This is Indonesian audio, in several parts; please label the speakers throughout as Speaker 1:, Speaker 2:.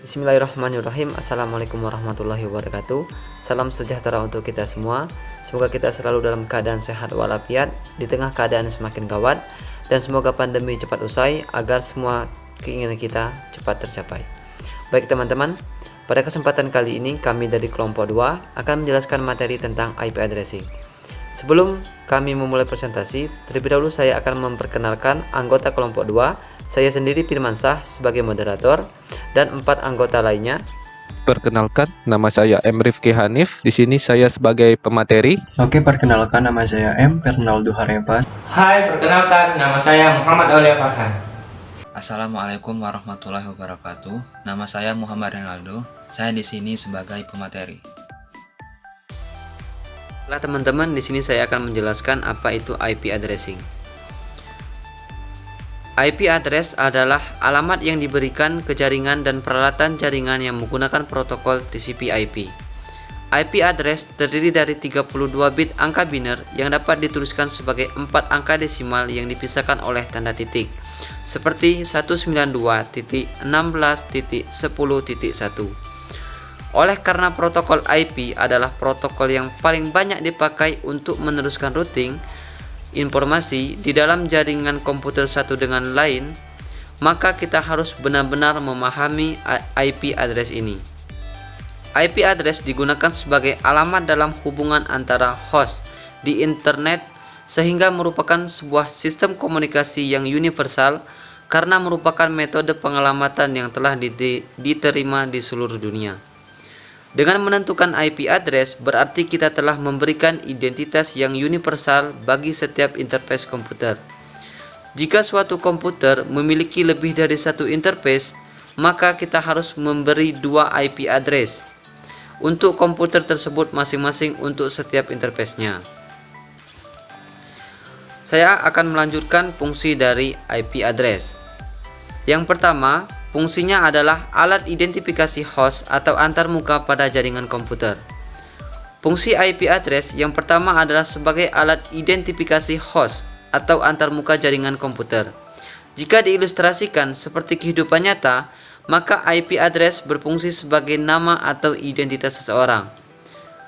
Speaker 1: Bismillahirrahmanirrahim. Assalamualaikum warahmatullahi wabarakatuh. Salam sejahtera untuk kita semua. Semoga kita selalu dalam keadaan sehat walafiat di tengah keadaan semakin gawat, dan semoga pandemi cepat usai agar semua keinginan kita cepat tercapai. Baik teman-teman, pada kesempatan kali ini kami dari kelompok 2 akan menjelaskan materi tentang IP addressing. Sebelum kami memulai presentasi, terlebih dahulu saya akan memperkenalkan anggota kelompok 2. Saya sendiri Firmansyah sebagai moderator dan 4 anggota lainnya.
Speaker 2: Perkenalkan, nama saya M. Rifki Hanif. Di sini saya sebagai pemateri.
Speaker 3: Oke, perkenalkan nama saya M. Fernaldo Harepas.
Speaker 4: Hai, perkenalkan nama saya Muhammad Aulia Farhan.
Speaker 5: Assalamualaikum warahmatullahi wabarakatuh. Nama saya Muhammad Rinaldo. Saya di sini sebagai pemateri.
Speaker 1: Nah, teman-teman, di sini saya akan menjelaskan apa itu IP addressing. IP address adalah alamat yang diberikan ke jaringan dan peralatan jaringan yang menggunakan protokol TCP/IP. IP address terdiri dari 32 bit angka biner yang dapat dituliskan sebagai 4 angka desimal yang dipisahkan oleh tanda titik, seperti 192.16.10.1. Oleh karena protokol IP adalah protokol yang paling banyak dipakai untuk meneruskan routing informasi di dalam jaringan komputer satu dengan lain, maka kita harus benar-benar memahami IP address ini. IP address digunakan sebagai alamat dalam hubungan antara host di internet, sehingga merupakan sebuah sistem komunikasi yang universal karena merupakan metode pengalamatan yang telah diterima di seluruh dunia. Dengan menentukan IP address, berarti kita telah memberikan identitas yang universal bagi setiap interface komputer. Jika suatu komputer memiliki lebih dari satu interface, maka kita harus memberi 2 IP address untuk komputer tersebut masing-masing untuk setiap interface-nya. Saya akan melanjutkan fungsi dari IP address. Yang pertama, fungsinya adalah alat identifikasi host atau antarmuka pada jaringan komputer. Fungsi IP address yang pertama adalah sebagai alat identifikasi host atau antarmuka jaringan komputer. Jika diilustrasikan seperti kehidupan nyata, maka IP address berfungsi sebagai nama atau identitas seseorang.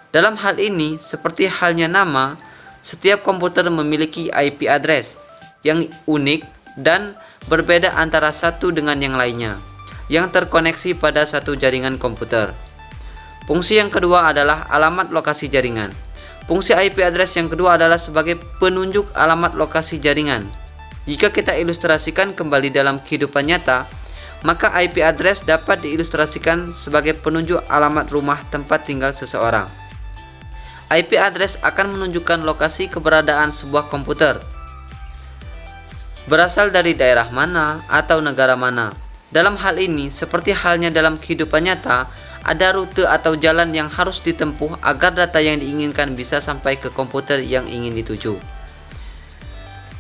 Speaker 1: Dalam hal ini, seperti halnya nama, setiap komputer memiliki IP address yang unik dan berbeda antara satu dengan yang lainnya, yang terkoneksi pada satu jaringan komputer. Fungsi yang kedua adalah alamat lokasi jaringan. Fungsi IP address yang kedua adalah sebagai penunjuk alamat lokasi jaringan. Jika kita ilustrasikan kembali dalam kehidupan nyata, maka IP address dapat diilustrasikan sebagai penunjuk alamat rumah tempat tinggal seseorang. IP address akan menunjukkan lokasi keberadaan sebuah komputer, berasal dari daerah mana atau negara mana. Dalam hal ini, seperti halnya dalam kehidupan nyata, ada rute atau jalan yang harus ditempuh agar data yang diinginkan bisa sampai ke komputer yang ingin dituju.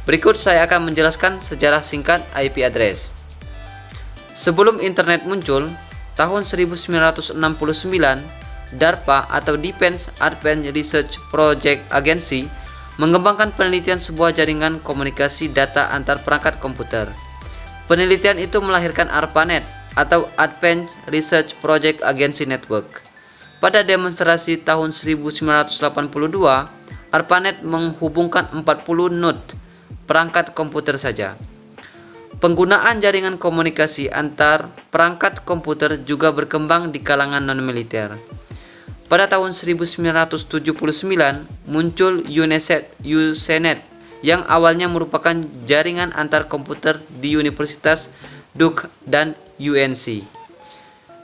Speaker 1: Berikut saya akan menjelaskan sejarah singkat IP address. Sebelum internet muncul, tahun 1969, DARPA atau Defense Advanced Research Project Agency mengembangkan penelitian sebuah jaringan komunikasi data antar perangkat komputer. Penelitian itu melahirkan ARPANET atau Advanced Research Project Agency Network. Pada demonstrasi tahun 1982, ARPANET menghubungkan 40 node perangkat komputer saja. Penggunaan jaringan komunikasi antar perangkat komputer juga berkembang di kalangan non-militer. Pada tahun 1979 muncul Usenet yang awalnya merupakan jaringan antar komputer di Universitas Duke dan UNC.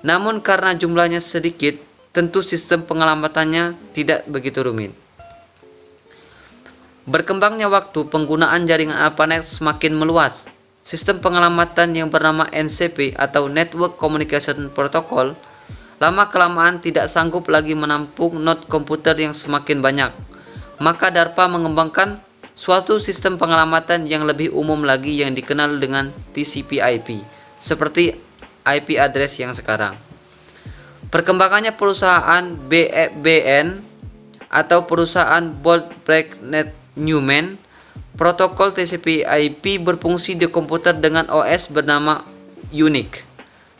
Speaker 1: Namun karena jumlahnya sedikit, tentu sistem pengalamatannya tidak begitu rumit. Berkembangnya waktu, penggunaan jaringan ARPANET semakin meluas. Sistem pengalamatan yang bernama NCP atau Network Communication Protocol lama-kelamaan tidak sanggup lagi menampung node komputer yang semakin banyak. Maka DARPA mengembangkan suatu sistem pengalamatan yang lebih umum lagi yang dikenal dengan TCP/IP, seperti IP address yang sekarang. Perkembangannya perusahaan BN atau perusahaan Bolt Bracknett Newman, protokol TCP/IP berfungsi di komputer dengan OS bernama Unix.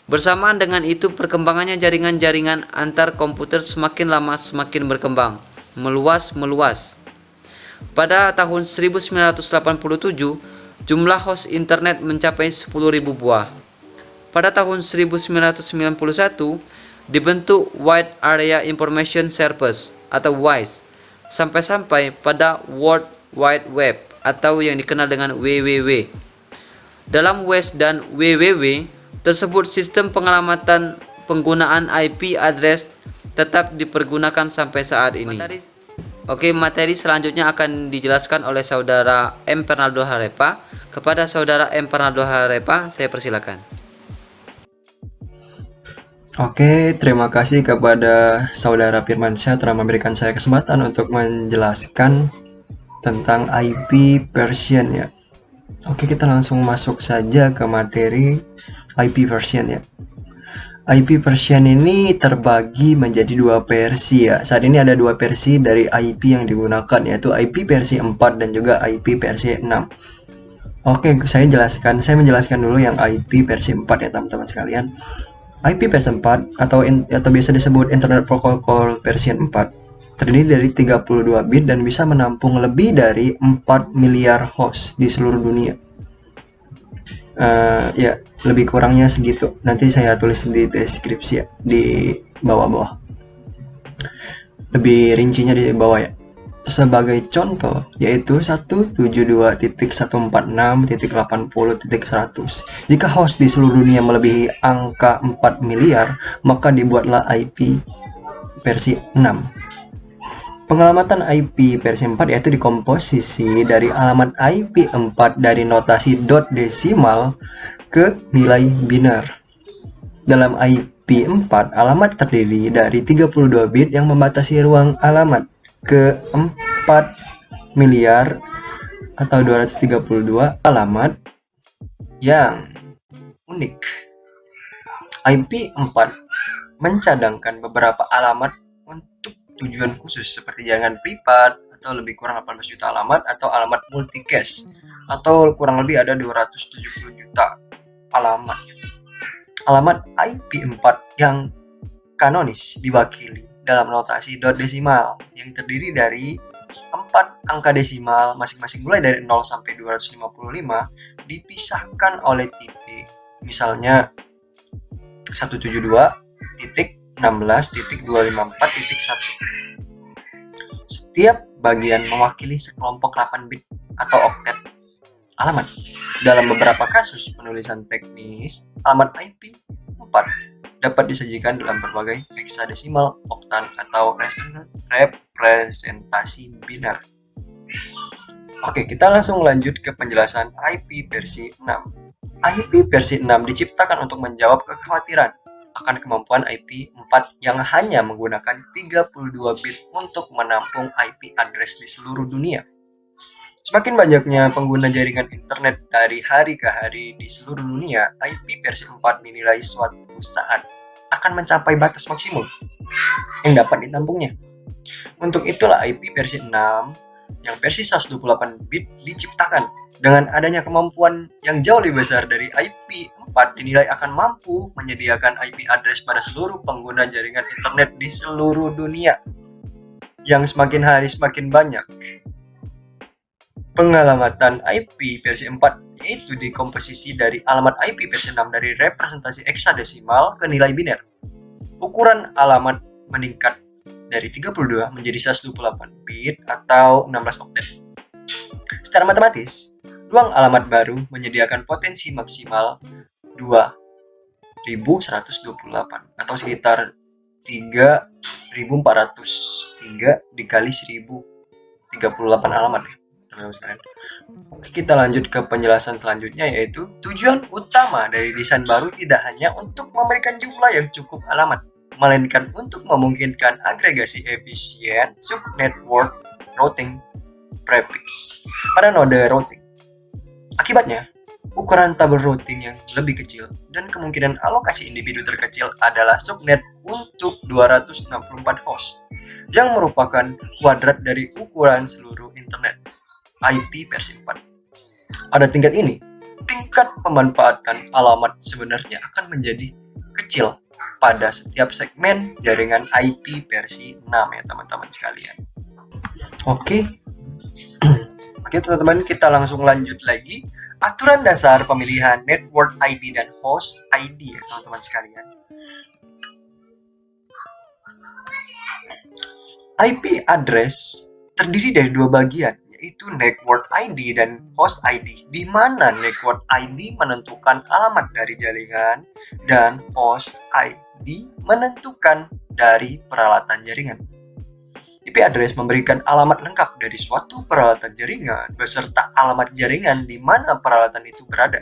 Speaker 1: Bersamaan dengan itu, perkembangannya jaringan-jaringan antar komputer semakin lama semakin berkembang, meluas. Pada tahun 1987, jumlah host internet mencapai 10.000 buah. Pada tahun 1991, dibentuk Wide Area Information Service atau WISE, sampai pada World Wide Web atau yang dikenal dengan WWW. Dalam WISE dan WWW tersebut, sistem pengalamatan penggunaan IP address tetap dipergunakan sampai saat ini. Materi selanjutnya akan dijelaskan oleh Saudara M. Fernaldo Harepa. Kepada Saudara M. Fernaldo Harepa, saya persilakan.
Speaker 3: Oke, terima kasih kepada Saudara Firmansyah telah memberikan saya kesempatan untuk menjelaskan tentang IP version ya. Oke, kita langsung masuk saja ke materi IP version ya. IP version ini terbagi menjadi dua versi ya. Saat ini ada dua versi dari IP yang digunakan, yaitu IP versi 4 dan juga IP versi 6. Oke, saya menjelaskan dulu yang IP versi 4 ya teman-teman sekalian. IP versi 4 atau biasa disebut Internet Protocol versi 4 terdiri dari 32 bit dan bisa menampung lebih dari 4 miliar host di seluruh dunia. Ya, lebih kurangnya segitu. Nanti saya tulis di deskripsi ya, di bawah-bawah. Lebih rincinya di bawah ya. Sebagai contoh, yaitu 172.146.80.100. Jika host di seluruh dunia melebihi angka 4 miliar, maka dibuatlah IP versi 6. Pengalamatan IP versi 4 yaitu dikomposisi dari alamat IP 4 dari notasi dot desimal ke nilai biner. Dalam IP 4, alamat terdiri dari 32 bit yang membatasi ruang alamat ke 4 miliar atau 232 alamat yang unik. IP 4 mencadangkan beberapa alamat untuk tujuan khusus seperti jaringan privat atau lebih kurang 18 juta alamat atau alamat multicast atau kurang lebih ada 270 juta alamat. Alamat IP 4 yang kanonis diwakili dalam notasi dot desimal yang terdiri dari 4 angka desimal masing-masing mulai dari 0 sampai 255 dipisahkan oleh titik, misalnya 172.16.254.1. Setiap bagian mewakili sekelompok 8 bit atau oktet alamat. Dalam beberapa kasus penulisan teknis, alamat IP 4 dapat disajikan dalam berbagai heksadesimal, oktan, atau representasi biner. Oke, kita langsung lanjut ke penjelasan IP versi 6. IP versi 6 diciptakan untuk menjawab kekhawatiran akan kemampuan IP 4 yang hanya menggunakan 32 bit untuk menampung IP address di seluruh dunia. Semakin banyaknya pengguna jaringan internet dari hari ke hari di seluruh dunia, IP versi 4 dinilai suatu saat akan mencapai batas maksimum yang dapat ditampungnya. Untuk itulah IP versi 6 yang versi 128 bit diciptakan. Dengan adanya kemampuan yang jauh lebih besar dari IP 4 dinilai akan mampu menyediakan IP address pada seluruh pengguna jaringan internet di seluruh dunia yang semakin hari semakin banyak. Pengalamatan IP versi 4 yaitu dikomposisi dari alamat IP versi 6 dari representasi heksadesimal ke nilai biner. Ukuran alamat meningkat dari 32 menjadi 128 bit atau 16 oktet. Secara matematis, ruang alamat baru menyediakan potensi maksimal 2128 atau sekitar 3403 dikali 1038 alamat ya. Oke, kita lanjut ke penjelasan selanjutnya, yaitu tujuan utama dari desain baru tidak hanya untuk memberikan jumlah yang cukup alamat, melainkan untuk memungkinkan agregasi efisien subnetwork routing prefix pada node routing. Akibatnya, ukuran tabel routing yang lebih kecil dan kemungkinan alokasi individu terkecil adalah subnet untuk 264 host, yang merupakan kuadrat dari ukuran seluruh internet IP versi 4. Pada tingkat ini, tingkat pemanfaatan alamat sebenarnya akan menjadi kecil pada setiap segmen jaringan IP versi 6 ya teman-teman sekalian. Oke. Oke teman-teman, kita langsung lanjut lagi. Aturan dasar pemilihan network ID dan host ID ya teman-teman sekalian. IP address terdiri dari dua bagian, yaitu network ID dan host ID, di mana network ID menentukan alamat dari jaringan dan host ID menentukan dari peralatan jaringan. IP address memberikan alamat lengkap dari suatu peralatan jaringan beserta alamat jaringan di mana peralatan itu berada.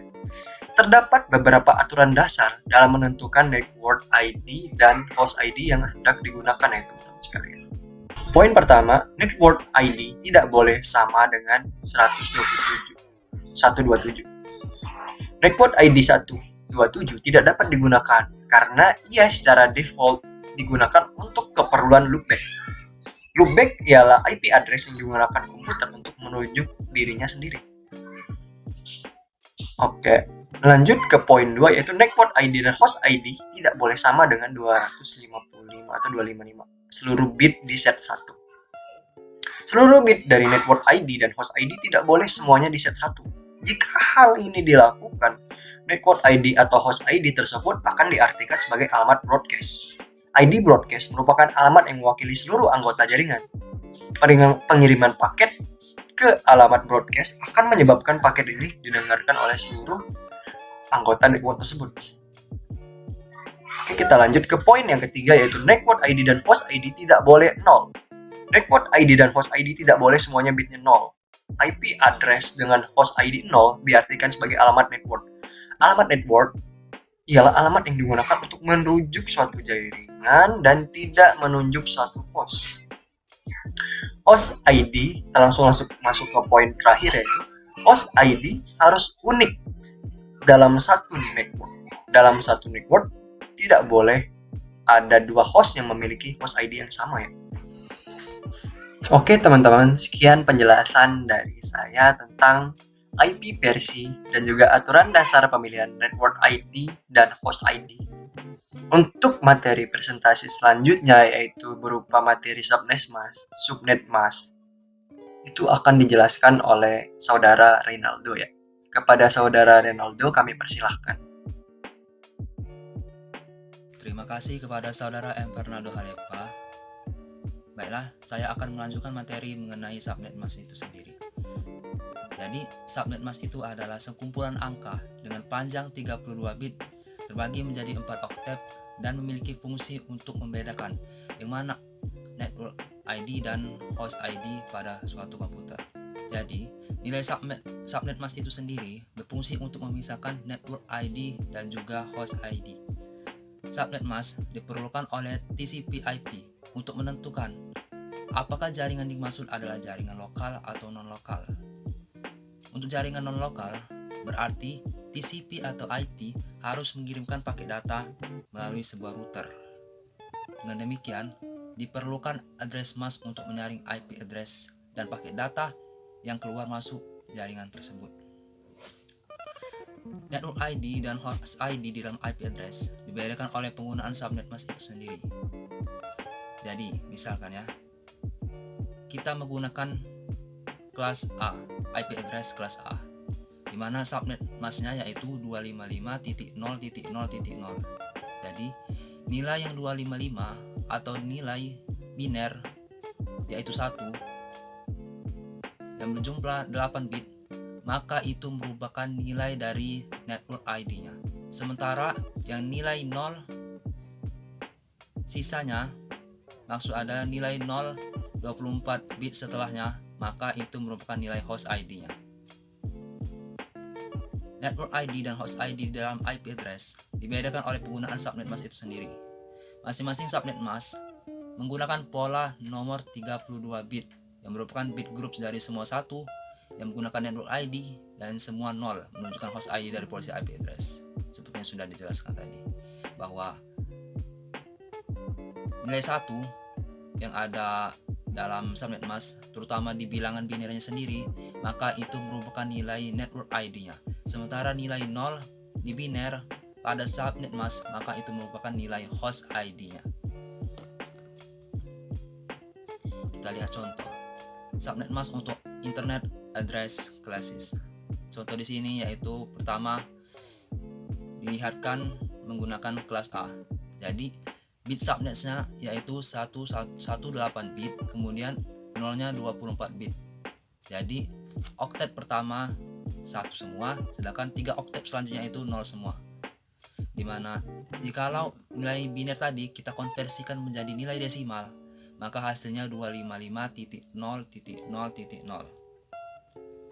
Speaker 3: Terdapat beberapa aturan dasar dalam menentukan network ID dan host ID yang hendak digunakan ya teman-teman sekalian. Poin pertama, network ID tidak boleh sama dengan 127. Network ID 127 tidak dapat digunakan karena ia secara default digunakan untuk keperluan loopback. Loopback ialah IP address yang digunakan komputer untuk merujuk dirinya sendiri. Oke, lanjut ke poin 2 yaitu network ID dan host ID tidak boleh sama dengan 255 atau 255. Seluruh bit di set 1. Seluruh bit dari network ID dan host ID tidak boleh semuanya di set 1. Jika hal ini dilakukan, network ID atau host ID tersebut akan diartikan sebagai alamat broadcast. ID broadcast merupakan alamat yang mewakili seluruh anggota jaringan. Pengiriman paket ke alamat broadcast akan menyebabkan paket ini didengarkan oleh seluruh anggota network tersebut. Oke, kita lanjut ke poin yang ketiga yaitu network ID dan host ID tidak boleh 0. Network ID dan host ID tidak boleh semuanya bitnya 0. IP address dengan host ID 0 diartikan sebagai alamat network. Alamat network ialah alamat yang digunakan untuk merujuk suatu jaringan dan tidak menunjuk suatu host. Host ID, kita langsung masuk ke poin terakhir yaitu host ID harus unik dalam satu network. Dalam satu network tidak boleh ada dua host yang memiliki host ID yang sama ya. Oke teman-teman, sekian penjelasan dari saya tentang IP versi dan juga aturan dasar pemilihan network ID dan host ID. Untuk materi presentasi selanjutnya yaitu berupa materi subnet mask, itu akan dijelaskan oleh saudara Reynaldo ya. Kepada saudara Reynaldo kami persilahkan.
Speaker 5: Terima kasih kepada saudara M. Fernando Halepa. Baiklah, saya akan melanjutkan materi mengenai subnet mask itu sendiri. Jadi, subnet mask itu adalah sekumpulan angka dengan panjang 32 bit terbagi menjadi 4 oktav dan memiliki fungsi untuk membedakan yang mana network ID dan host ID pada suatu komputer. Jadi, nilai subnet mask itu sendiri berfungsi untuk memisahkan network ID dan juga host ID. Subnet mask diperlukan oleh TCP/IP untuk menentukan apakah jaringan dimaksud adalah jaringan lokal atau non-lokal. Untuk jaringan non-lokal, berarti TCP atau IP harus mengirimkan paket data melalui sebuah router. Dengan demikian, diperlukan address mask untuk menyaring IP address dan paket data yang keluar masuk jaringan tersebut. Network ID dan host ID di dalam IP address dibedakan oleh penggunaan subnet mask itu sendiri. Jadi, misalkan ya, kita menggunakan kelas A, IP address kelas A, di mana subnet masknya yaitu 255.0.0.0. Jadi, nilai yang 255 atau nilai biner yaitu 1 yang berjumlah 8 bit, maka itu merupakan nilai dari network ID-nya. Sementara yang nilai 0 sisanya, maksud ada nilai 0 24 bit setelahnya, maka itu merupakan nilai host ID-nya. Network ID dan host ID di dalam IP address dibedakan oleh penggunaan subnet mask itu sendiri. Masing-masing subnet mask menggunakan pola nomor 32 bit yang merupakan bit groups dari semua satu yang menggunakan network ID dan semua 0 menunjukkan host ID dari porsi IP address. Seperti yang sudah dijelaskan tadi, bahwa nilai 1 yang ada dalam subnet mask, terutama di bilangan binernya sendiri, maka itu merupakan nilai network ID-nya. Sementara nilai 0 di biner pada subnet mask, maka itu merupakan nilai host ID-nya. Kita lihat contoh subnet mask untuk Internet Address Classes. Contoh di sini yaitu pertama dilihatkan menggunakan kelas A. Jadi bit subnetnya yaitu 118 bit, kemudian nolnya 24 bit. Jadi oktet pertama 1 semua, sedangkan 3 oktet selanjutnya itu 0 semua. Dimana jikalau nilai biner tadi kita konversikan menjadi nilai desimal, maka hasilnya 255.0.0.0.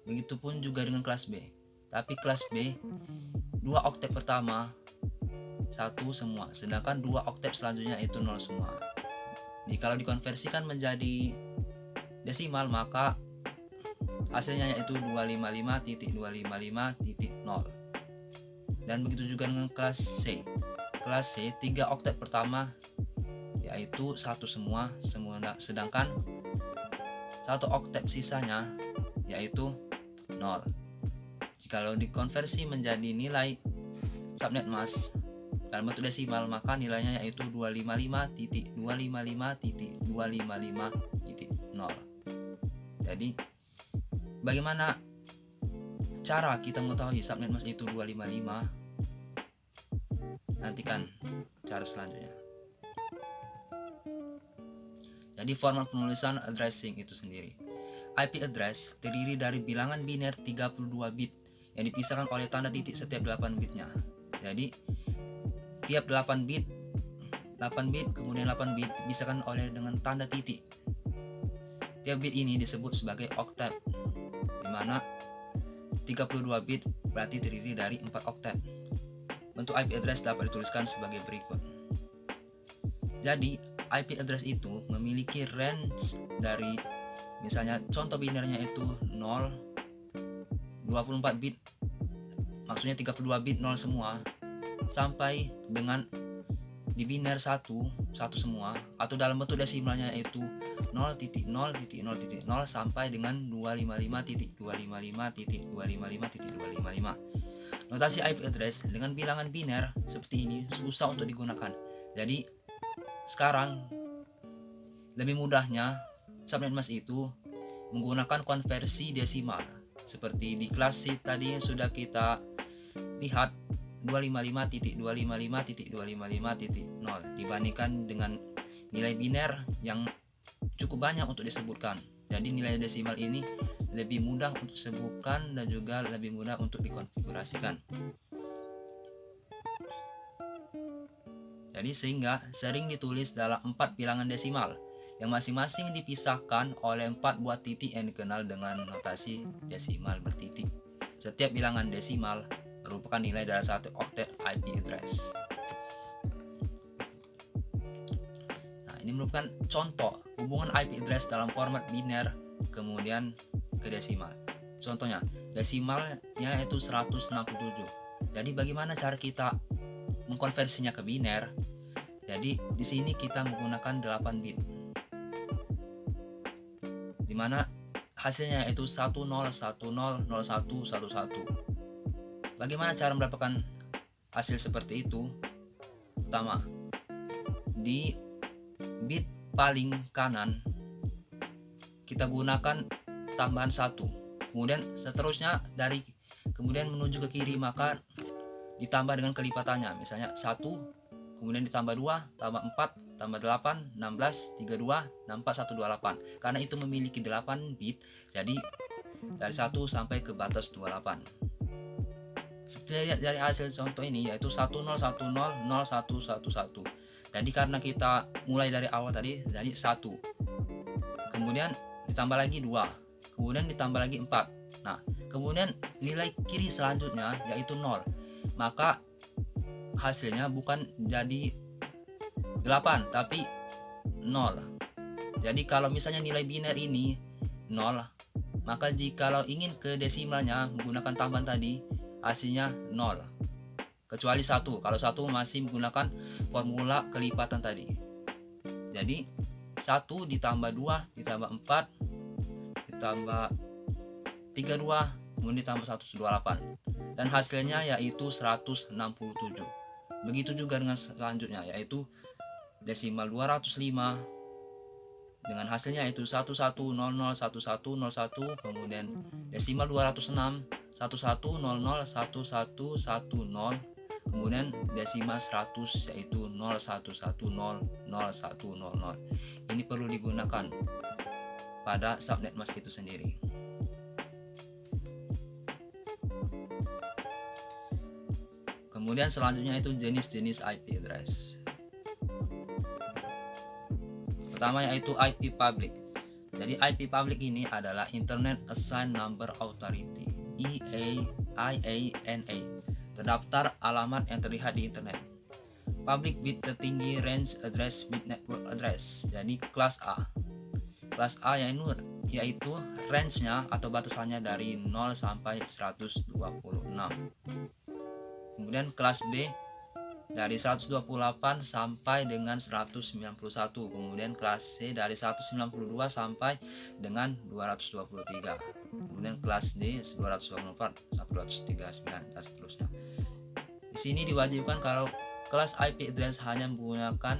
Speaker 5: Begitupun juga dengan kelas B. Tapi kelas B 2 oktet pertama 1 semua, sedangkan 2 oktet selanjutnya itu 0 semua. Jika dikonversikan menjadi desimal, maka hasilnya yaitu 255.255.0. Dan begitu juga dengan kelas C. Kelas C 3 oktet pertama yaitu 1 semua, sedangkan 1 oktet sisanya yaitu 0. Jika dikonversi menjadi nilai subnet mask dalam bentuk desimal, maka nilainya yaitu 255.255.255.0. Jadi bagaimana cara kita mengetahui subnet mask itu 255? Nantikan cara selanjutnya. Jadi format penulisan addressing itu sendiri. IP address terdiri dari bilangan biner 32 bit yang dipisahkan oleh tanda titik setiap 8 bitnya. Jadi tiap 8 bit kemudian 8 bit dipisahkan oleh dengan tanda titik. Tiap bit ini disebut sebagai oktet, di mana 32 bit berarti terdiri dari 4 oktet. Bentuk IP address dapat dituliskan sebagai berikut. Jadi IP address itu memiliki range dari, misalnya contoh binernya itu 0, 24 bit, maksudnya 32 bit 0 semua, sampai dengan di biner 1 semua, atau dalam bentuk desimalnya yaitu 0.0.0.0 sampai dengan 255.255.255.255. Notasi IP address dengan bilangan biner seperti ini susah untuk digunakan. Jadi sekarang lebih mudahnya subnet mask itu menggunakan konversi desimal. Seperti di kelas C tadi yang sudah kita lihat, 255.255.255.0 dibandingkan dengan nilai biner yang cukup banyak untuk disebutkan. Jadi nilai desimal ini lebih mudah untuk disebutkan dan juga lebih mudah untuk dikonfigurasikan. Jadi sehingga sering ditulis dalam 4 bilangan desimal yang masing-masing dipisahkan oleh 4 buah titik yang dikenal dengan notasi desimal bertitik. Setiap bilangan desimal merupakan nilai dari satu oktet IP address. Nah, ini merupakan contoh hubungan IP address dalam format biner kemudian ke desimal. Contohnya, desimalnya yaitu 167. Jadi bagaimana cara kita mengkonversinya ke biner? Jadi di sini kita menggunakan 8 bit. Di mana hasilnya yaitu 10100111. Bagaimana cara mendapatkan hasil seperti itu? Pertama, di bit paling kanan kita gunakan tambahan 1. Kemudian seterusnya kemudian menuju ke kiri, maka ditambah dengan kelipatannya. Misalnya 1, kemudian ditambah 2, tambah 4, tambah 8, 16, 32, 64, 128. Karena itu memiliki 8 bit, jadi dari 1 sampai ke batas 28. Seperti lihat dari hasil contoh ini yaitu 10100111. Jadi karena kita mulai dari awal tadi, jadi 1. Kemudian ditambah lagi 2. Kemudian ditambah lagi 4. Nah, kemudian nilai kiri selanjutnya yaitu 0. Maka hasilnya bukan jadi 8 tapi 0. Jadi kalau misalnya nilai biner ini 0, maka jikalau ingin ke desimalnya menggunakan tambahan tadi, hasilnya 0. Kecuali 1. Kalau 1 masih menggunakan formula kelipatan tadi. Jadi 1 ditambah 2 ditambah 4 ditambah 32 kemudian ditambah 128 dan hasilnya yaitu 167. Begitu juga dengan selanjutnya yaitu desimal 205 dengan hasilnya yaitu 11001101 kemudian desimal 206 11001110 kemudian desimal 100 yaitu 01100100. Ini perlu digunakan pada subnet mask itu sendiri. Kemudian selanjutnya itu jenis-jenis IP address. Pertama yaitu IP public. Jadi IP public ini adalah Internet Assigned Number Authority (IANA), terdaftar alamat yang terlihat di internet. Public bit tertinggi range address bit network address. Jadi kelas A. Kelas A yaitu range-nya atau batasannya dari 0 sampai 126. Kemudian kelas B dari 128 sampai dengan 191. Kemudian kelas C dari 192 sampai dengan 223. Kemudian kelas D 224 sampai 239 dan seterusnya. Di sini diwajibkan kalau kelas IP address hanya menggunakan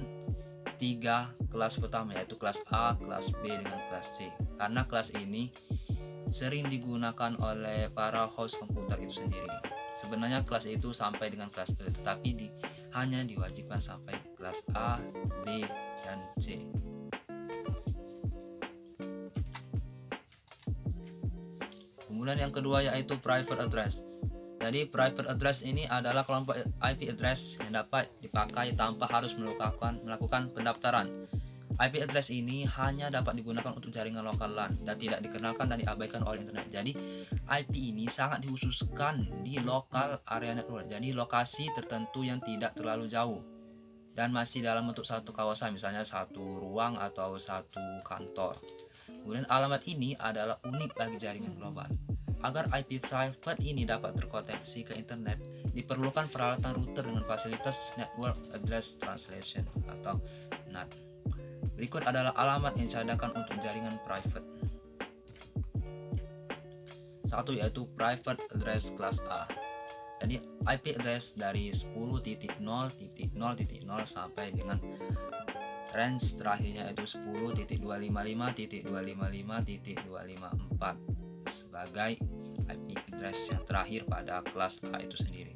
Speaker 5: 3 kelas pertama yaitu kelas A, kelas B dengan kelas C. Karena kelas ini sering digunakan oleh para host komputer itu sendiri. Sebenarnya kelas itu sampai dengan kelas E, tetapi hanya diwajibkan sampai kelas A, B, dan C. Kemudian yang kedua yaitu private address. Jadi private address ini adalah kelompok IP address yang dapat dipakai tanpa harus melakukan pendaftaran. IP address ini hanya dapat digunakan untuk jaringan lokal LAN dan tidak dikenalkan dan diabaikan oleh internet. Jadi IP ini sangat dikhususkan di lokal area network. Jadi lokasi tertentu yang tidak terlalu jauh dan masih dalam bentuk satu kawasan, misalnya satu ruang atau satu kantor. Kemudian alamat ini adalah unik bagi jaringan global. Agar IP private ini dapat terkoneksi ke internet, diperlukan peralatan router dengan fasilitas Network Address Translation atau NAT. Berikut adalah alamat yang disediakan untuk jaringan private. Satu yaitu private address kelas A. Jadi IP address dari 10.0.0.0 sampai dengan range terakhirnya yaitu 10.255.255.254 sebagai IP address yang terakhir pada kelas A itu sendiri,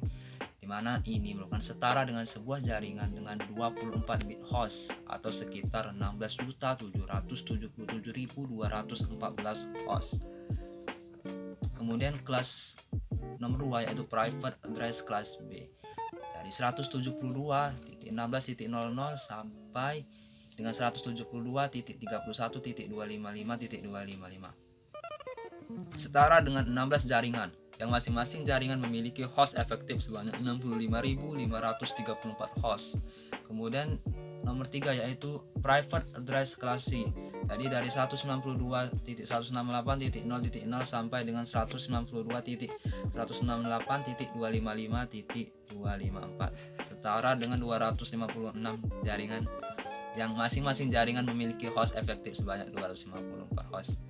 Speaker 5: di mana ini merupakan setara dengan sebuah jaringan dengan 24 bit host atau sekitar 16.777.214 host. Kemudian kelas nomor 2 yaitu private address kelas B dari 172.16.00 sampai dengan 172.31.255.255 setara dengan 16 jaringan yang masing-masing jaringan memiliki host efektif sebanyak 65.534 host. Kemudian nomor 3 yaitu private address kelas C. Jadi dari 192.168.0.0 sampai dengan 192.168.255.254 setara dengan 256 jaringan yang masing-masing jaringan memiliki host efektif sebanyak 254 host.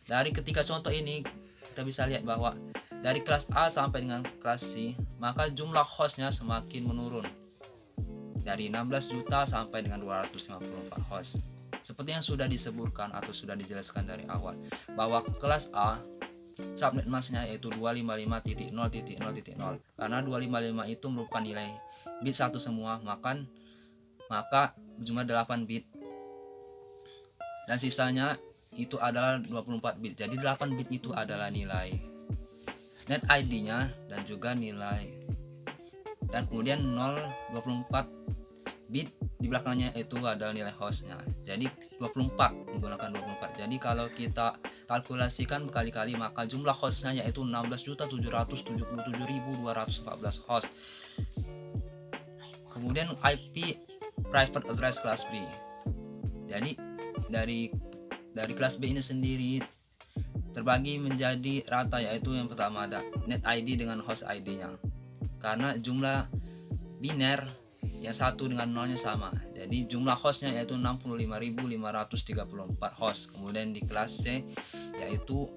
Speaker 5: Dari ketiga contoh ini kita bisa lihat bahwa dari kelas A sampai dengan kelas C maka jumlah hostnya semakin menurun dari 16 juta sampai dengan 254 host. Seperti yang sudah disebutkan atau sudah dijelaskan dari awal bahwa kelas A subnet masknya yaitu 255.0.0.0 karena 255 itu merupakan nilai bit satu semua, maka jumlah 8 bit dan sisanya itu adalah 24 bit. Jadi 8 bit itu adalah nilai net ID-nya dan juga nilai, dan kemudian 024 bit di belakangnya itu adalah nilai hostnya. Jadi 24 menggunakan 24. Jadi kalau kita kalkulasikan berkali-kali maka jumlah hostnya yaitu 16.777.214 host. Kemudian IP private address kelas B. Jadi dari kelas B ini sendiri terbagi menjadi rata, yaitu yang pertama ada net ID dengan host ID-nya. Karena jumlah biner yang satu dengan nolnya sama. Jadi jumlah hostnya yaitu 65.534 host. Kemudian di kelas C yaitu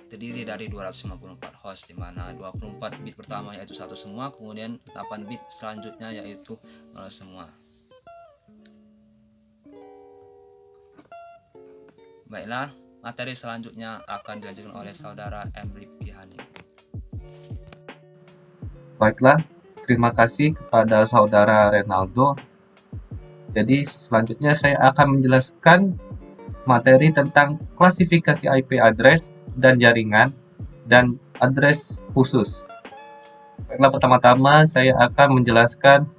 Speaker 5: terdiri dari 254 host, di mana 24 bit pertama yaitu 1 semua, kemudian 8 bit selanjutnya yaitu 0 semua. Baiklah, materi selanjutnya akan dilanjutkan oleh saudara M. Rifki Hanif.
Speaker 2: Baiklah, terima kasih kepada saudara Renaldo. Jadi selanjutnya saya akan menjelaskan materi tentang klasifikasi IP address dan jaringan dan address khusus. Baiklah, pertama-tama saya akan menjelaskan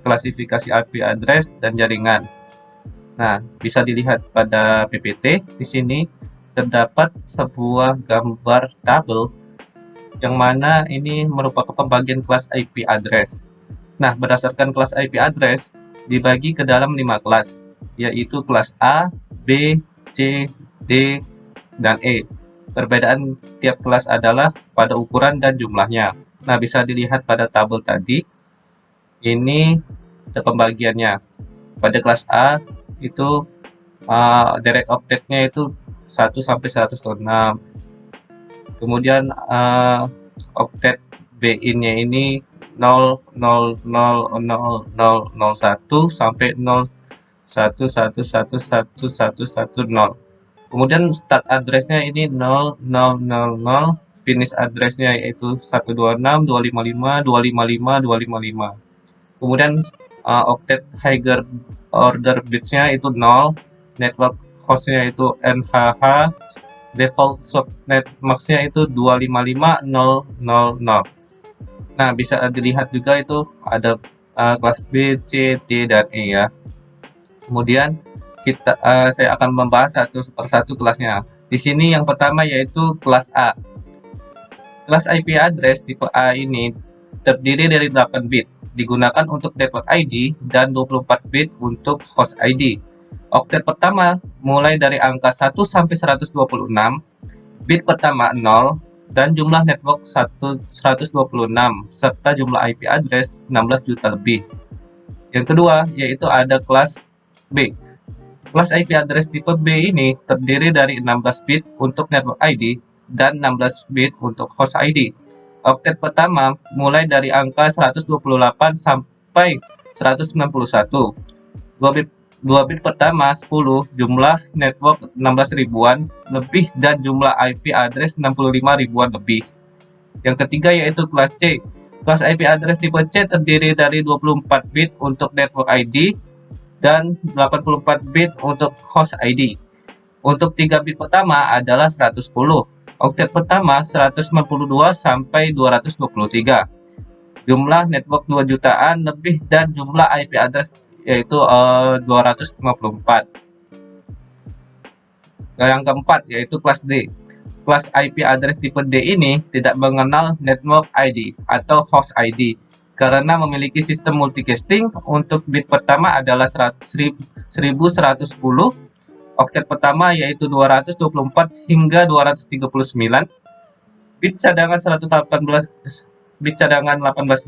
Speaker 2: klasifikasi IP address dan jaringan. Nah, bisa dilihat pada PPT. Di sini terdapat sebuah gambar tabel yang mana ini merupakan pembagian kelas IP address. Nah, berdasarkan kelas IP address dibagi ke dalam 5 kelas, yaitu kelas A, B, C, D, dan E. Perbedaan tiap kelas adalah pada ukuran dan jumlahnya. Nah, bisa dilihat pada tabel tadi. Ini ada pembagiannya. Pada kelas A itu direct octet-nya itu 1 sampai 106. Kemudian octet BIN-nya ini 0000001 sampai 0111110. Kemudian start address-nya ini 0000, finish address-nya yaitu 126, 255, 255, 255. Kemudian octet higher order bits-nya itu 0, network host-nya itu NHH, default subnet max-nya itu 255.000. Nah, bisa dilihat juga itu ada kelas B, C, D, dan E ya. Kemudian saya akan membahas satu persatu kelasnya. Di sini yang pertama yaitu kelas A. Kelas IP address tipe A ini terdiri dari 8 bit, digunakan untuk network ID dan 24 bit untuk host ID. Oktet pertama mulai dari angka 1 sampai 126, bit pertama 0, dan jumlah network 126, serta jumlah IP address 16 juta lebih. Yang kedua yaitu ada kelas B. Kelas IP address tipe B ini terdiri dari 16 bit untuk network ID dan 16 bit untuk host ID. Oktet pertama mulai dari angka 128 sampai 191. 2 bit pertama 10, jumlah network 16 ribuan lebih dan jumlah IP address 65 ribuan lebih. Yang ketiga yaitu kelas C. Kelas IP address tipe C terdiri dari 24 bit untuk network ID dan 84 bit untuk host ID. Untuk 3 bit pertama adalah 110. Oktet pertama 192 sampai 223. Jumlah network 2 jutaan lebih dan jumlah IP address yaitu 254. Yang keempat yaitu kelas D. Kelas IP address tipe D ini tidak mengenal network ID atau host ID karena memiliki sistem multicasting. Untuk bit pertama adalah 1110, oktet pertama yaitu 224 hingga 239, bit cadangan 18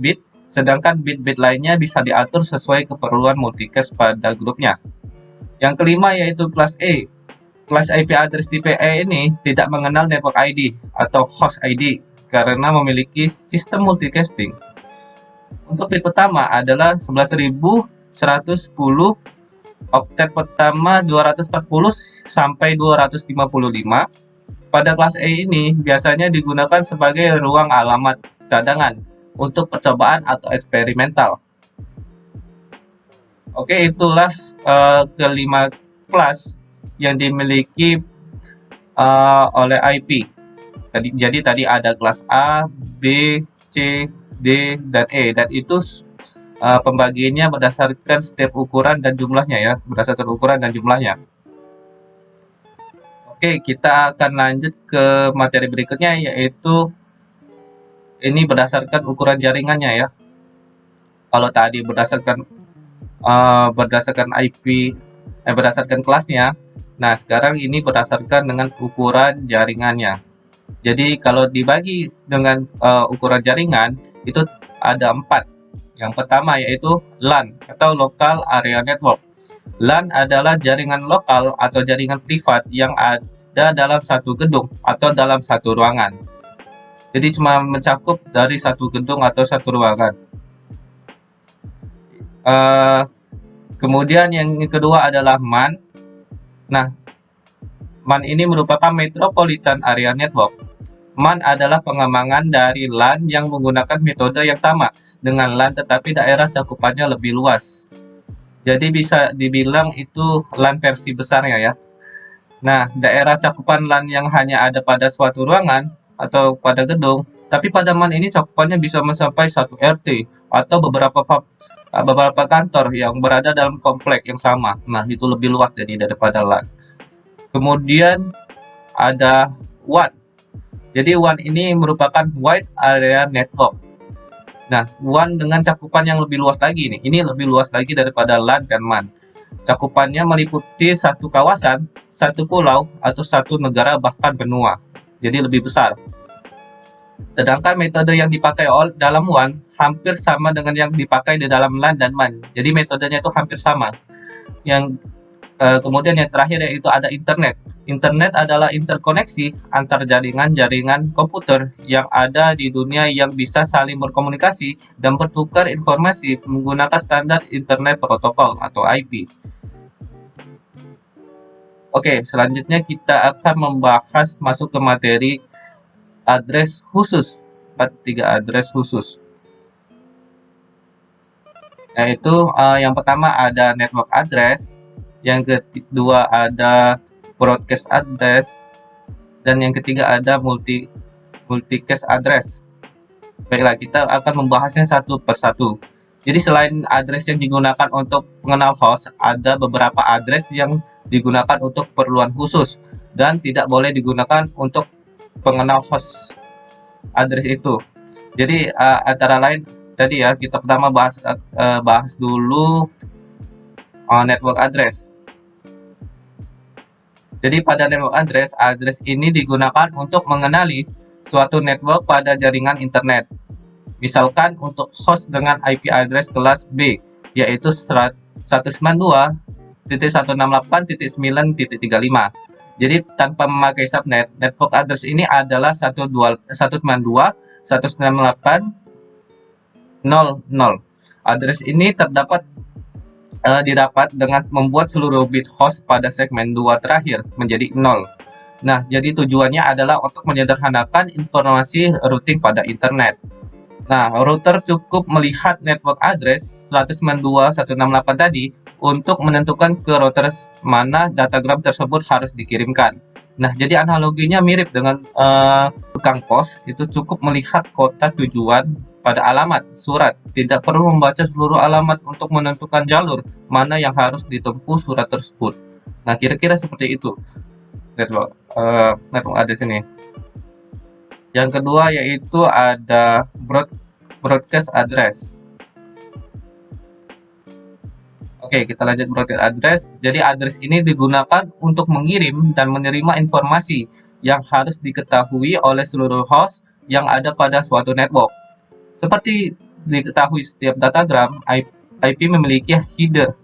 Speaker 2: bit, sedangkan bit-bit lainnya bisa diatur sesuai keperluan multicast pada grupnya. Yang kelima yaitu kelas E. Kelas IP address tipe E ini tidak mengenal network ID atau host ID karena memiliki sistem multicasting. Untuk bit pertama adalah 11.110, oktet pertama 240 sampai 255. Pada kelas E ini biasanya digunakan sebagai ruang alamat cadangan untuk percobaan atau eksperimental. Oke, itulah kelima kelas yang dimiliki oleh IP. Jadi tadi ada kelas A, B, C, D, dan E, dan itu pembagiannya berdasarkan setiap ukuran dan jumlahnya ya, berdasarkan ukuran dan jumlahnya. Oke, kita akan lanjut ke materi berikutnya yaitu ini berdasarkan ukuran jaringannya ya. Kalau tadi berdasarkan IP, berdasarkan kelasnya. Nah, sekarang ini berdasarkan dengan ukuran jaringannya. Jadi kalau dibagi dengan ukuran jaringan itu ada 4. Yang pertama yaitu LAN atau Local Area Network. LAN adalah jaringan lokal atau jaringan privat yang ada dalam satu gedung atau dalam satu ruangan. Jadi cuma mencakup dari satu gedung atau satu ruangan. Kemudian yang kedua adalah MAN. Nah, MAN ini merupakan Metropolitan Area Network. MAN adalah pengembangan dari LAN yang menggunakan metode yang sama dengan LAN tetapi daerah cakupannya lebih luas. Jadi bisa dibilang itu LAN versi besarnya ya. Nah, daerah cakupan LAN yang hanya ada pada suatu ruangan atau pada gedung, tapi pada MAN ini cakupannya bisa mencapai 1 RT atau beberapa kantor yang berada dalam komplek yang sama. Nah, itu lebih luas daripada LAN. Kemudian ada WAN. Jadi WAN ini merupakan Wide Area Network. Nah, WAN dengan cakupan yang lebih luas lagi nih. Ini lebih luas lagi daripada LAN dan MAN. Cakupannya meliputi satu kawasan, satu pulau, atau satu negara bahkan benua. Jadi lebih besar. Sedangkan metode yang dipakai dalam WAN hampir sama dengan yang dipakai di dalam LAN dan MAN. Jadi metodenya itu hampir sama. Kemudian yang terakhir yaitu ada internet. Internet adalah interkoneksi antar jaringan-jaringan komputer yang ada di dunia yang bisa saling berkomunikasi dan bertukar informasi menggunakan standar internet protokol atau IP. Oke, selanjutnya kita akan membahas masuk ke materi address khusus. 43 address khusus. Yaitu yang pertama ada network address, yang kedua ada broadcast address, dan yang ketiga ada multicast address. Baiklah, kita akan membahasnya satu persatu. Jadi selain address yang digunakan untuk pengenal host, ada beberapa address yang digunakan untuk keperluan khusus dan tidak boleh digunakan untuk pengenal host address itu. Jadi antara lain tadi ya, kita pertama bahas dulu network address. Jadi pada network address ini digunakan untuk mengenali suatu network pada jaringan internet. Misalkan untuk host dengan IP address kelas B, yaitu 192.168.9.35. Jadi tanpa memakai subnet, network address ini adalah 192.168.0.0. Address ini didapat dengan membuat seluruh bit host pada segmen 2 terakhir menjadi 0. Nah, jadi tujuannya adalah untuk menyederhanakan informasi routing pada internet. Nah, router cukup melihat network address 192.168 tadi untuk menentukan ke router mana datagram tersebut harus dikirimkan. Nah, jadi analoginya mirip dengan tukang pos, itu cukup melihat kota tujuan pada alamat surat, tidak perlu membaca seluruh alamat untuk menentukan jalur mana yang harus ditempuh surat tersebut. Nah, kira-kira seperti itu network address ini. Yang kedua yaitu ada broadcast address. Oke, kita lanjut broadcast address. Jadi address ini digunakan untuk mengirim dan menerima informasi yang harus diketahui oleh seluruh host yang ada pada suatu network. Seperti diketahui setiap datagram, IP memiliki header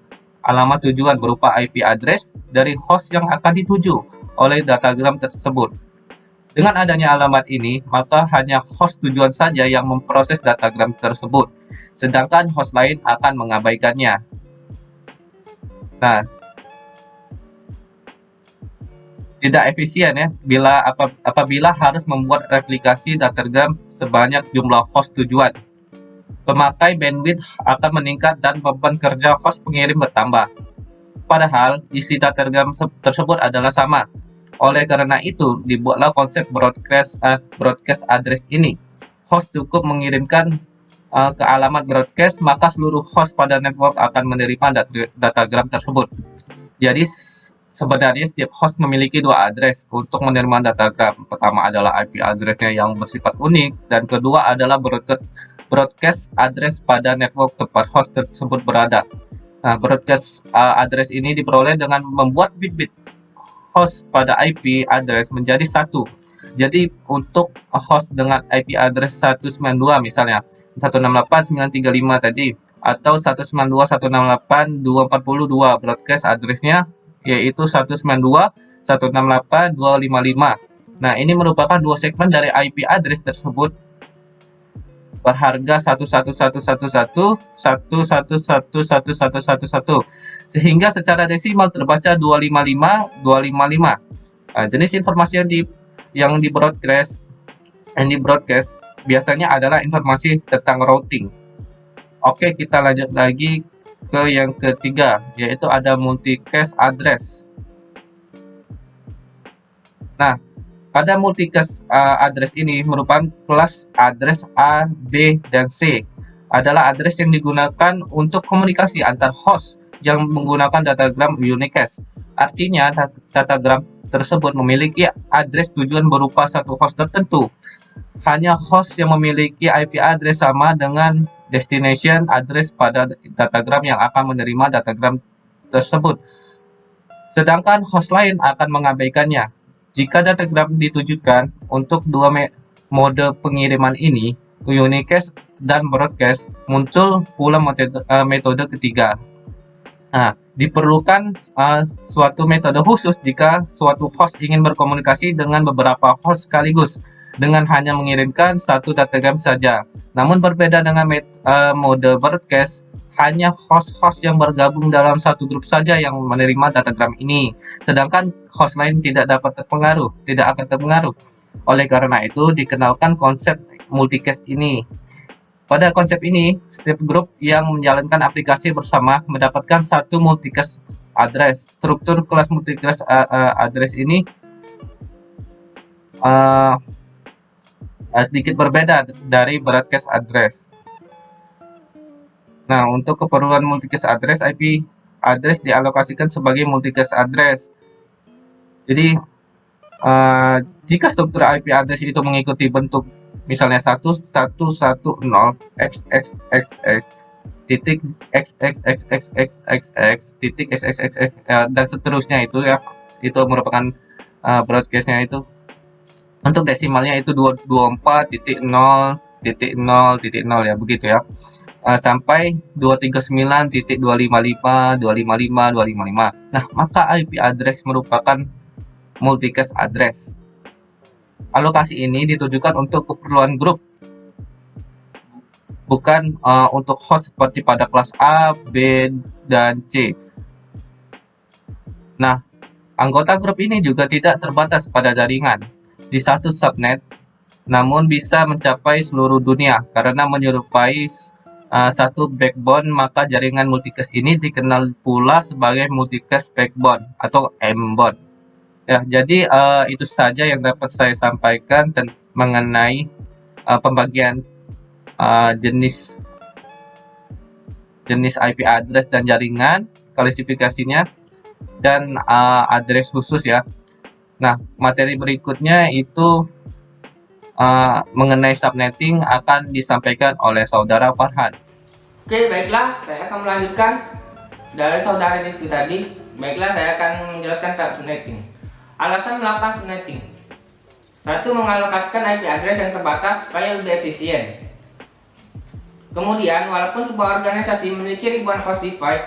Speaker 2: alamat tujuan berupa IP address dari host yang akan dituju oleh datagram tersebut. Dengan adanya alamat ini, maka hanya host tujuan saja yang memproses datagram tersebut, sedangkan host lain akan mengabaikannya. Nah, tidak efisien ya apabila harus membuat replikasi datagram sebanyak jumlah host tujuan. Pemakai bandwidth akan meningkat dan beban kerja host pengirim bertambah. Padahal isi datagram tersebut adalah sama. Oleh karena itu, dibuatlah konsep broadcast address ini. Host cukup mengirimkan ke alamat broadcast, maka seluruh host pada network akan menerima datagram tersebut. Jadi sebenarnya setiap host memiliki dua address untuk menerima datagram. Pertama adalah IP addressnya yang bersifat unik, dan kedua adalah broadcast address pada network tempat host tersebut berada. Nah, broadcast address ini diperoleh dengan membuat bit-bit host pada IP address menjadi satu. Jadi untuk host dengan IP address 192 misalnya 168.935 tadi atau 192.168.242 broadcast addressnya yaitu 192.168.255. Nah, ini merupakan dua segmen dari IP address tersebut berharga 1111111111111 sehingga secara desimal terbaca 255255. Jenis informasi yang di broadcast biasanya adalah informasi tentang routing. Oke, kita lanjut lagi ke yang ketiga, yaitu ada multicast address. Nah, pada multicast address ini merupakan kelas address A, B, dan C. Adalah address yang digunakan untuk komunikasi antar host yang menggunakan datagram unicast. Artinya, datagram tersebut memiliki address tujuan berupa satu host tertentu. Hanya host yang memiliki IP address sama dengan destination address pada datagram yang akan menerima datagram tersebut. Sedangkan host lain akan mengabaikannya. Jika datagram ditujukan untuk dua mode pengiriman ini, unicast dan broadcast, muncul pula metode ketiga. Nah, diperlukan suatu metode khusus jika suatu host ingin berkomunikasi dengan beberapa host sekaligus dengan hanya mengirimkan satu datagram saja. Namun berbeda dengan mode broadcast, hanya host-host yang bergabung dalam satu grup saja yang menerima datagram ini, sedangkan host lain tidak akan terpengaruh. Oleh karena itu, dikenalkan konsep multicast ini. Pada konsep ini, setiap grup yang menjalankan aplikasi bersama mendapatkan satu multicast address. Struktur kelas multicast address ini sedikit berbeda dari broadcast address. Nah, untuk keperluan multicast address, IP address dialokasikan sebagai multicast address. Jadi, jika struktur IP address itu mengikuti bentuk misalnya 1110xxxx titik xxxxxxx titik xxxx dan seterusnya itu ya, itu merupakan broadcastnya itu. Untuk desimalnya itu 224.0.0.0 ya, begitu ya. Sampai 239.255.255.255. Nah, maka IP address merupakan multicast address. Alokasi ini ditujukan untuk keperluan grup, bukan untuk host seperti pada kelas A, B, dan C. Nah, anggota grup ini juga tidak terbatas pada jaringan di satu subnet, namun bisa mencapai seluruh dunia karena menyerupai satu backbone. Maka jaringan multicast ini dikenal pula sebagai multicast backbone atau M-bone. Ya, jadi itu saja yang dapat saya sampaikan mengenai pembagian jenis IP address dan jaringan, klasifikasinya, dan address khusus ya. Nah, materi berikutnya itu mengenai subnetting akan disampaikan oleh saudara Farhan.
Speaker 4: Oke, baiklah, saya akan melanjutkan dari saudara itu tadi. Baiklah, saya akan menjelaskan tentang subnetting. Alasan melakukan subnetting: 1. Mengalokasikan IP address yang terbatas supaya lebih efisien. Kemudian, walaupun sebuah organisasi memiliki ribuan host device,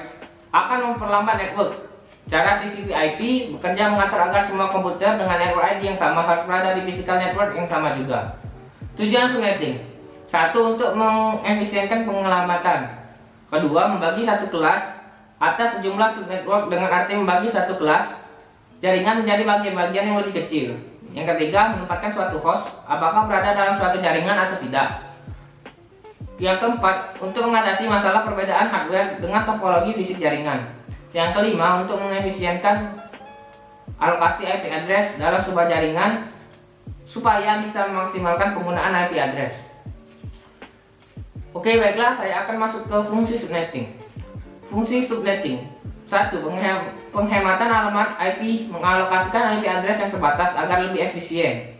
Speaker 4: akan memperlambat network. Cara TCP/IP bekerja mengatur agar semua komputer dengan network ID yang sama harus berada di physical network yang sama juga. Tujuan subnetting: 1. Untuk mengefisienkan pengelamatan. 2. Membagi satu kelas atas sejumlah subnetwork dengan arti membagi satu kelas jaringan menjadi bagian-bagian yang lebih kecil. Yang 3. Menempatkan suatu host apakah berada dalam suatu jaringan atau tidak. Yang 4. Untuk mengatasi masalah perbedaan hardware dengan topologi fisik jaringan. Yang 5. Untuk mengefisienkan alokasi IP address dalam sebuah jaringan supaya bisa memaksimalkan penggunaan IP address. Oke, baiklah, saya akan masuk ke fungsi subnetting. Fungsi subnetting: 1. Penghematan alamat IP, mengalokasikan IP address yang terbatas agar lebih efisien.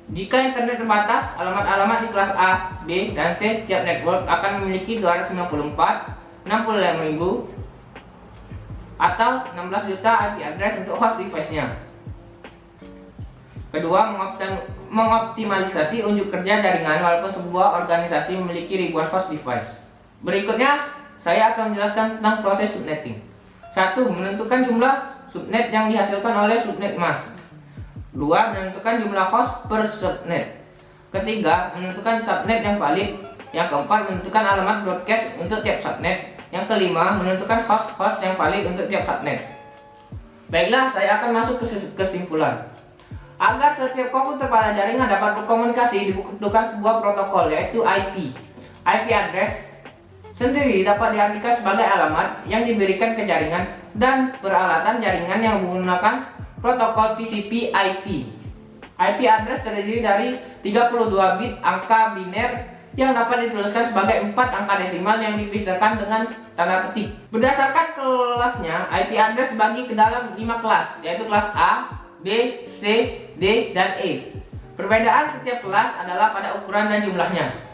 Speaker 4: Jika internet terbatas, alamat-alamat di kelas A, B, dan C tiap network akan memiliki 254, 65.000 atau 16 juta IP address untuk host device-nya. Kedua, mengoptimalisasi unjuk kerja jaringan walaupun sebuah organisasi memiliki ribuan host device. Berikutnya, saya akan menjelaskan tentang proses subnetting. 1. Menentukan jumlah subnet yang dihasilkan oleh subnet mask. 2. Menentukan jumlah host per subnet. Ketiga, menentukan subnet yang valid. Yang keempat, menentukan alamat broadcast untuk tiap subnet. Yang kelima, menentukan host-host yang valid untuk tiap subnet. Baiklah, saya akan masuk ke kesimpulan. Agar setiap komputer pada jaringan dapat berkomunikasi, dibutuhkan sebuah protokol, yaitu IP. IP address sendiri dapat diartikan sebagai alamat yang diberikan ke jaringan dan peralatan jaringan yang menggunakan protokol TCP/IP. IP address terdiri dari 32 bit angka biner yang dapat dituliskan sebagai 4 angka desimal yang dipisahkan dengan tanda petik. Berdasarkan kelasnya, IP address dibagi ke dalam 5 kelas, yaitu kelas A, B, C, D, dan E. Perbedaan setiap kelas adalah pada ukuran dan jumlahnya.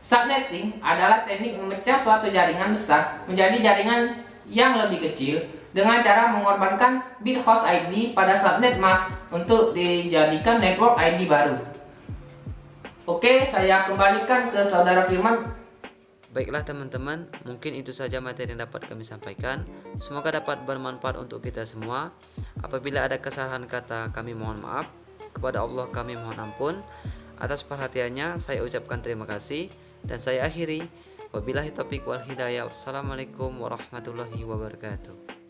Speaker 4: Subnetting adalah teknik memecah suatu jaringan besar menjadi jaringan yang lebih kecil dengan cara mengorbankan bit host ID pada subnet mask untuk dijadikan network ID baru. Oke, saya kembalikan ke saudara Firman.
Speaker 1: Baiklah teman-teman, mungkin itu saja materi yang dapat kami sampaikan. Semoga dapat bermanfaat untuk kita semua. Apabila ada kesalahan kata, kami mohon maaf. Kepada Allah kami mohon ampun. Atas perhatiannya saya ucapkan terima kasih dan saya akhiri. Wabillahi taufiq wal hidayah. Wassalamualaikum warahmatullahi wabarakatuh.